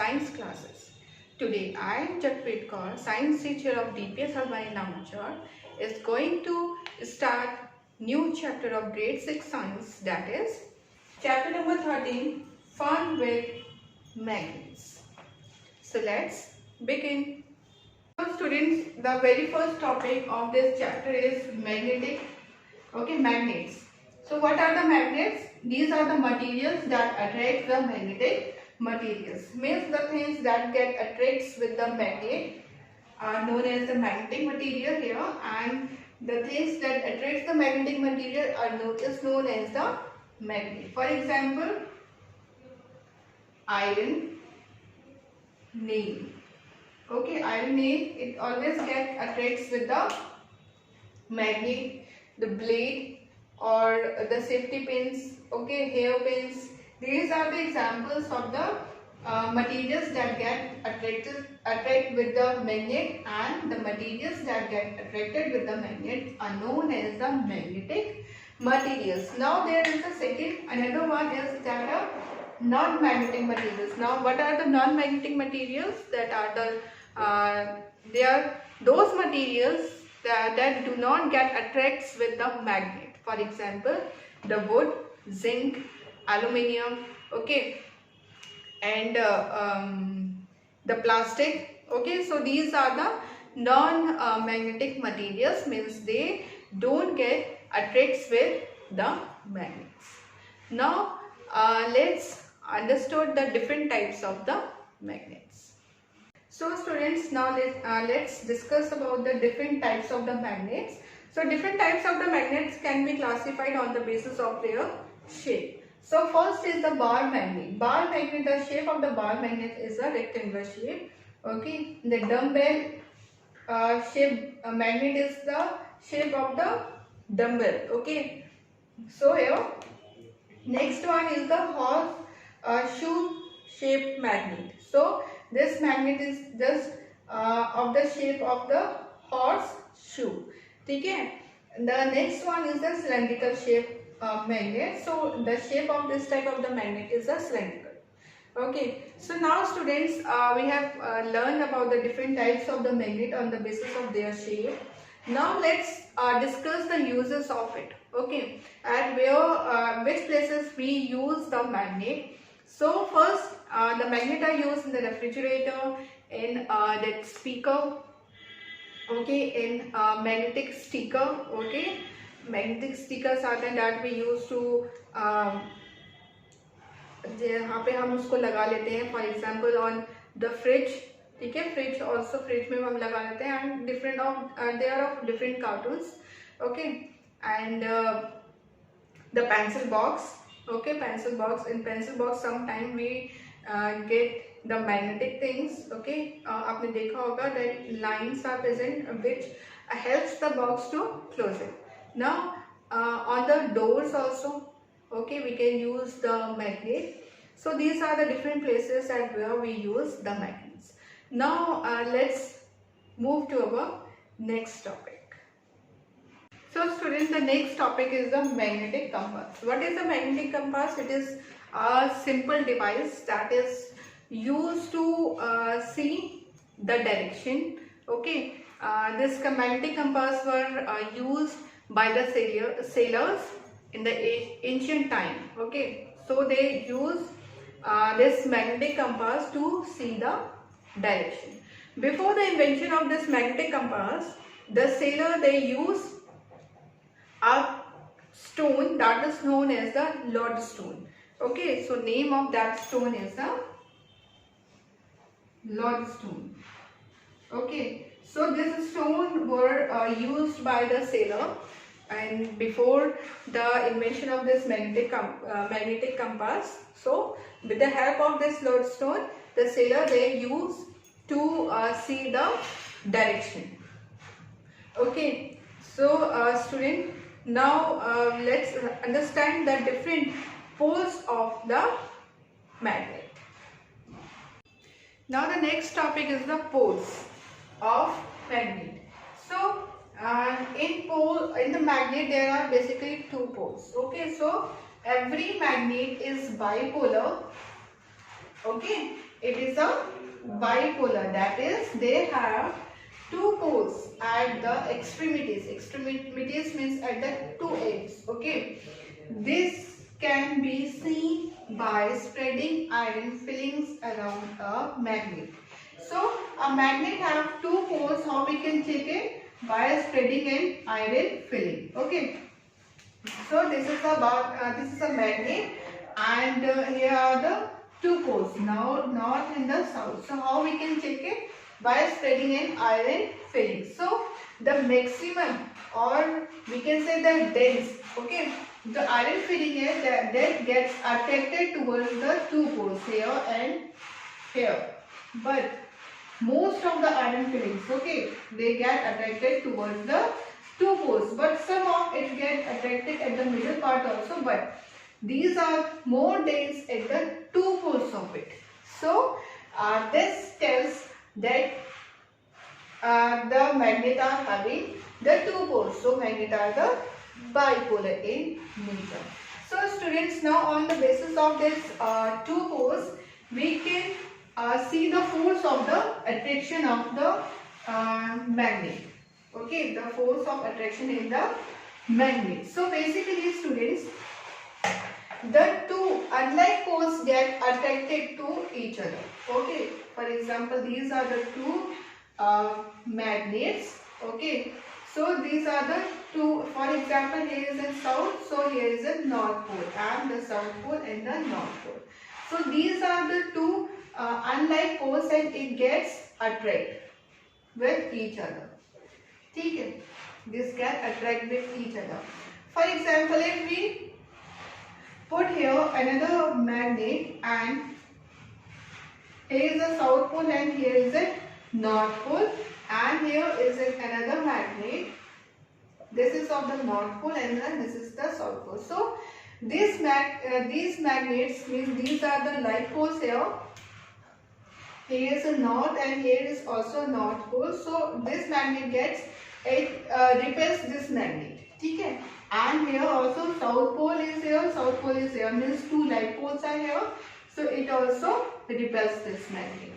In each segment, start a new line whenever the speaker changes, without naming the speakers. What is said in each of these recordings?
science classes. Today I, Jakpreet Kaur, science teacher of DPS Albani Lamachar, is going to start new chapter of grade 6 science, that is chapter number 13, fun with magnets. So let's begin. So students, the very first topic of this chapter is magnets. So what are the magnets? These are the materials that attract the magnetic materials. Means the things that get attracts with the magnet are known as the magnetic material here, and the things that attracts the magnetic material is known as the magnet. For example, iron, nail. Okay, iron nail, it always attracts with the magnet. The blade or the safety pins, okay, hair pins. These are the examples of the materials that get attract with the magnet, and the materials that get attracted with the magnet are known as the magnetic materials. Now there is another one is that non-magnetic materials. Now what are the non-magnetic materials? That are they are those materials that do not get attracts with the magnet. For example, the wood, zinc, aluminium, okay, and the plastic. Okay, so these are the non-magnetic materials, means they don't get attracts with the magnets. Now let's understand the different types of the magnets. So students, now let's discuss about the different types of the magnets. So different types of the magnets can be classified on the basis of their shape. So first is the bar magnet. Bar magnet, the shape of the bar magnet is a rectangular shape. Okay, the dumbbell shape magnet is the shape of the dumbbell. Okay, so here next one is the horseshoe shaped magnet. So this magnet is just of the shape of the horseshoe. Okay. The next one is the cylindrical shape magnet. So the shape of this type of the magnet is a cylindrical. Okay. So now students, we have learned about the different types of the magnet on the basis of their shape. Now let's discuss the uses of it. Okay. And which places we use the magnet. So first, the magnet are used in the refrigerator, in that speaker, okay, in magnetic sticker. Okay, magnetic stickers are that we use to यहाँ पे हम उसको लगा लेते हैं. For example, on the fridge. ठीक है, fridge also, fridge में हम लगा लेते हैं, and different of they are of different cartoons. Okay, and the pencil box. Okay, pencil box. In pencil box sometime we get the magnetic things. Okay, आपने देखा होगा that lines are present which helps the box to close it. Now on the doors also, okay, we can use the magnet. So these are the different places at where we use the magnets. Now let's move to our next topic. So students, the next topic is the magnetic compass. What is the magnetic compass? It is a simple device that is used to see the direction. Okay, this magnetic compass were used by the sailors in the ancient time. Okay, so they use this magnetic compass to see the direction. Before the invention of this magnetic compass, the sailor, they use a stone that is known as the lodestone. Okay, so name of that stone is the lodestone. Okay, so this stone were used by the sailor, and before the invention of this magnetic compass, so with the help of this lodestone, the sailor, they use to see the direction. Okay, so student, now let's understand the different poles of the magnet. Now the next topic is the poles of magnet. So in the magnet there are basically two poles. Okay, so every magnet is bipolar. Okay, It is a bipolar. That is, they have two poles at the extremities. Extremities means at the two ends. Okay. This can be seen by spreading iron fillings around a magnet. So a magnet have two poles. How we can check it? By spreading an iron filling. Okay. So this is a magnet, and here are the two poles, now north and the south. So how we can check it? By spreading an iron filling. So the maximum, or we can say the dense, okay, the iron filling is that gets attracted towards the two poles here and here. But most of the iron fillings, okay, they get attracted towards the two poles, but some of it get attracted at the middle part also, but these are more dense at the two poles of it. So this tells that the magnet are having the two poles. So magnet are the bipolar in nature. So students, now on the basis of this two poles, we can see the force of the attraction of the magnet. Okay, the force of attraction in the magnet. So basically students, the two unlike poles get attracted to each other. Okay, for example, these are the two magnets. Okay, so these are the two, for example, here is in south, so here is a north pole, and the south pole and the north pole. So these are the two unlike poles, and it gets attracted with each other. ठीक है, this can attract with each other. For example, if we put here another magnet, and here is a south pole and here is a north pole, and here is another magnet. This is of the north pole and then this is the south pole. So these magnets means these are the like poles here. Here is a north and here is also north pole. So this magnet gets repels this magnet. Okay? And here also south pole is here, south pole is here, means two like poles are here. So it also repels this magnet.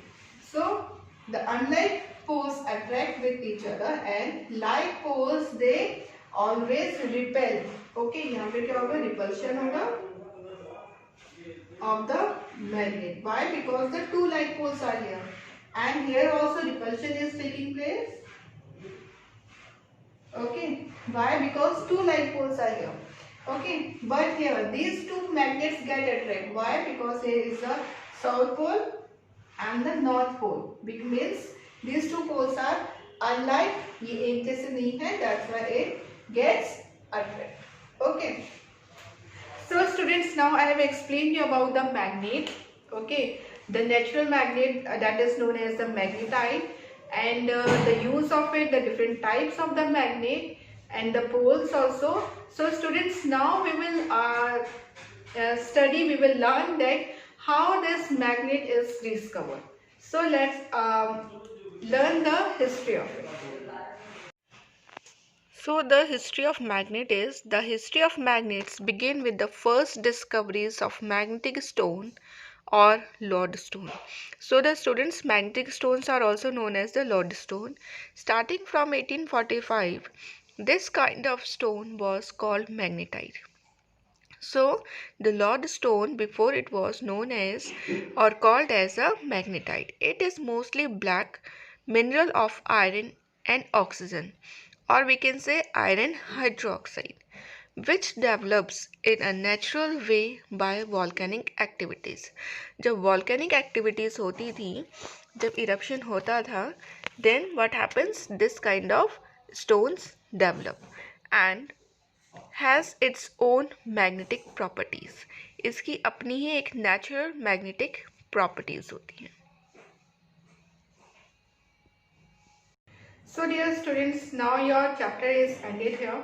So the unlike poles attract with each other, and like poles they always repel. Okay, यहाँ पे क्या होगा? Repulsion होगा of the magnet. Why? Because the two like poles are here, and here also repulsion is taking place. Okay, why? Because two like poles are here. Okay, but here these two magnets get attracted. Why? Because here is the south pole and the north pole. Which means these two poles are unlike. ये एक जैसे नहीं है. That's why it gets attracted. Okay. So students, now I have explained you about the magnet. Okay, the natural magnet that is known as the magnetite, and the use of it, the different types of the magnet, and the poles also. So students, now we will we will learn that how this magnet is discovered. So let's learn the history of it.
So the history of magnet is, the history of magnets begin with the first discoveries of magnetic stone or lodestone. So the students, magnetic stones are also known as the lodestone. Starting from 1845, this kind of stone was called magnetite. So the lodestone, before it was known as or called as a magnetite. It is mostly black mineral of iron and oxygen, or we can say iron hydroxide, which develops in a natural way by volcanic activities. जब volcanic activities होती थी, जब eruption होता था, then what happens? This kind of stones develop and has its own magnetic properties. इसकी अपनी ही एक natural magnetic properties होती हैं.
So dear students, now your chapter is ended here.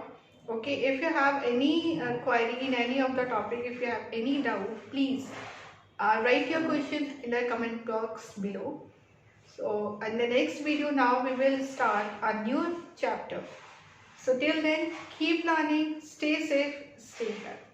Okay, if you have any query in any of the topic, if you have any doubt, please write your question in the comment box below. So in the next video, now we will start a new chapter. So till then, keep learning, stay safe, stay happy.